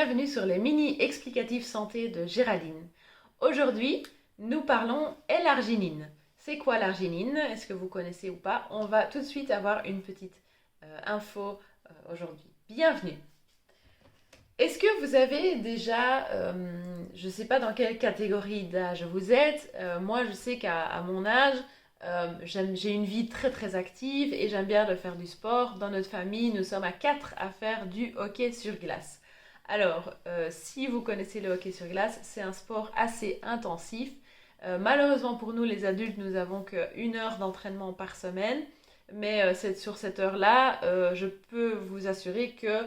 bienvenue sur les mini explicatifs santé de Géraldine. Aujourd'hui, nous parlons L-arginine. C'est quoi l'arginine? Est-ce que vous connaissez ou pas? On va tout de suite avoir une petite info aujourd'hui. Bienvenue! Est-ce que vous avez déjà, je ne sais pas dans quelle catégorie d'âge vous êtes, moi je sais qu'à mon âge, j'ai une vie très très active et j'aime bien de faire du sport. Dans notre famille, nous sommes à 4 à faire du hockey sur glace. Alors, si vous connaissez le hockey sur glace, c'est un sport assez intensif. Malheureusement pour nous les adultes, nous n'avons qu'une heure d'entraînement par semaine. Mais sur cette heure-là, je peux vous assurer que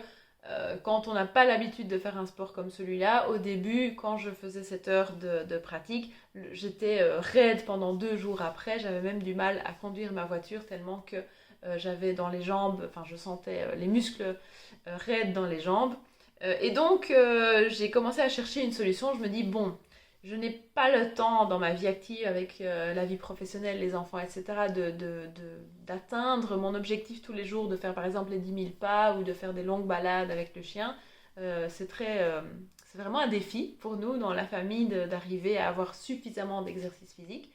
quand on n'a pas l'habitude de faire un sport comme celui-là, au début, quand je faisais cette heure de pratique, j'étais raide pendant 2 jours après. J'avais même du mal à conduire ma voiture tellement que j'avais dans les jambes, enfin je sentais les muscles raides dans les jambes. Et donc j'ai commencé à chercher une solution. Je me dis, bon, je n'ai pas le temps dans ma vie active avec la vie professionnelle, les enfants, etc. d'atteindre mon objectif tous les jours, de faire par exemple les 10 000 pas ou de faire des longues balades avec le chien. C'est vraiment un défi pour nous dans la famille d'arriver à avoir suffisamment d'exercice physique.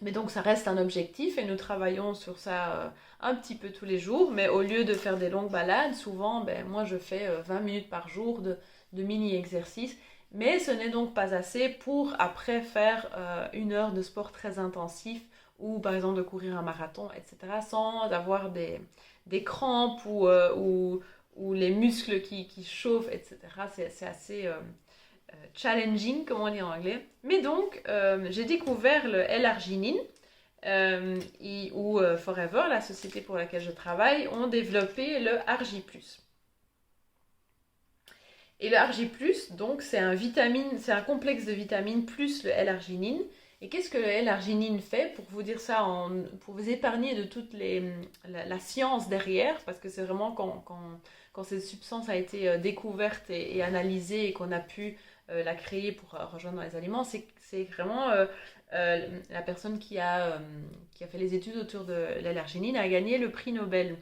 Mais donc ça reste un objectif et nous travaillons sur ça un petit peu tous les jours. Mais au lieu de faire des longues balades, souvent, moi je fais 20 minutes par jour de mini-exercices. Mais ce n'est donc pas assez pour après faire une heure de sport très intensif ou par exemple de courir un marathon, etc. sans avoir des crampes ou les muscles qui chauffent, etc. C'est assez challenging, comme on dit en anglais. Mais donc, j'ai découvert le L-arginine ou Forever, la société pour laquelle je travaille, ont développé le Argi+. Et le Argi+, donc c'est c'est un complexe de vitamines plus le L-arginine. Et qu'est-ce que le L-arginine fait? Pour vous dire ça, pour vous épargner de toute la science derrière, parce que c'est vraiment quand cette substance a été découverte et analysée et qu'on a pu la créer pour rejoindre dans les aliments, c'est vraiment la personne qui a fait les études autour de l'L-arginine a gagné le prix Nobel.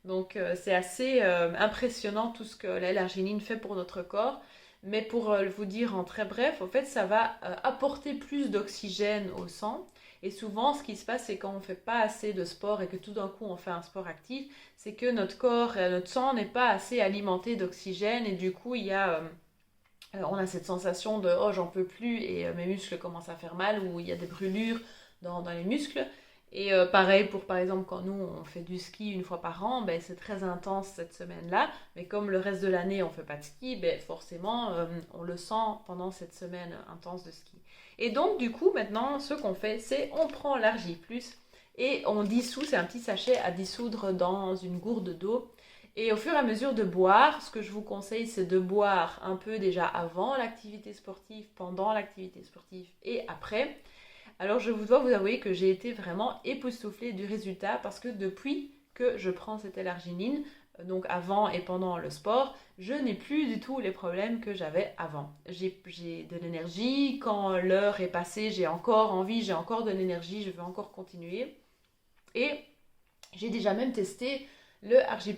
Donc c'est assez impressionnant tout ce que l'L-arginine fait pour notre corps. Mais pour vous dire en très bref, en fait, ça va apporter plus d'oxygène au sang. Et souvent, ce qui se passe, c'est quand on ne fait pas assez de sport et que tout d'un coup, on fait un sport actif, c'est que notre corps, notre sang n'est pas assez alimenté d'oxygène. Et du coup, on a cette sensation de « oh, j'en peux plus » et mes muscles commencent à faire mal ou il y a des brûlures dans les muscles. Et pareil pour par exemple quand nous on fait du ski une fois par an, c'est très intense cette semaine-là, mais comme le reste de l'année on ne fait pas de ski, forcément on le sent pendant cette semaine intense de ski. Et donc du coup maintenant ce qu'on fait c'est on prend l'Argi+, et on dissout, c'est un petit sachet à dissoudre dans une gourde d'eau. Et au fur et à mesure de boire, ce que je vous conseille c'est de boire un peu déjà avant l'activité sportive, pendant l'activité sportive et après. Alors je dois vous avouer que j'ai été vraiment époustouflée du résultat parce que depuis que je prends cette L-arginine, donc avant et pendant le sport, je n'ai plus du tout les problèmes que j'avais avant. J'ai de l'énergie, quand l'heure est passée, j'ai encore envie, j'ai encore de l'énergie, je veux encore continuer. Et j'ai déjà même testé le Argi+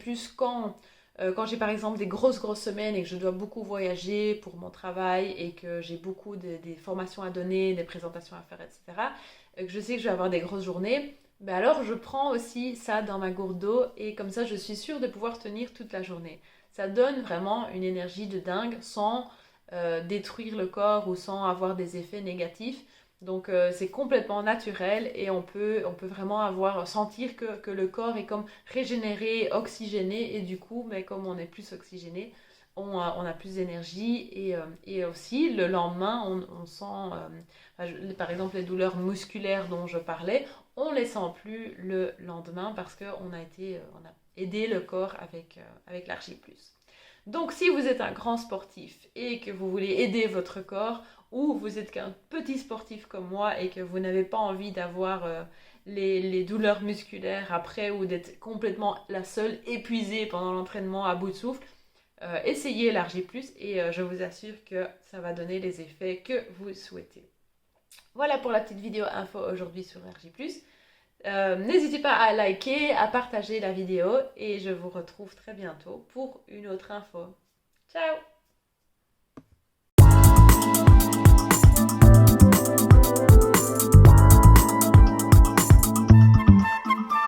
quand j'ai par exemple des grosses semaines et que je dois beaucoup voyager pour mon travail et que j'ai beaucoup des formations à donner, des présentations à faire, etc., que je sais que je vais avoir des grosses journées, alors je prends aussi ça dans ma gourde d'eau et comme ça je suis sûre de pouvoir tenir toute la journée. Ça donne vraiment une énergie de dingue sans détruire le corps ou sans avoir des effets négatifs. Donc c'est complètement naturel et on peut vraiment sentir que le corps est comme régénéré, oxygéné et du coup, comme on est plus oxygéné, on a plus d'énergie et aussi le lendemain, on sent, par exemple les douleurs musculaires dont je parlais, on les sent plus le lendemain parce qu'on on a aidé le corps avec l'Argi+. Donc si vous êtes un grand sportif et que vous voulez aider votre corps, ou vous êtes qu'un petit sportif comme moi et que vous n'avez pas envie d'avoir les douleurs musculaires après ou d'être complètement la seule épuisée pendant l'entraînement à bout de souffle, essayez l'Argi+, et je vous assure que ça va donner les effets que vous souhaitez. Voilà pour la petite vidéo info aujourd'hui sur l'Argi+. N'hésitez pas à liker, à partager la vidéo et je vous retrouve très bientôt pour une autre info. Ciao!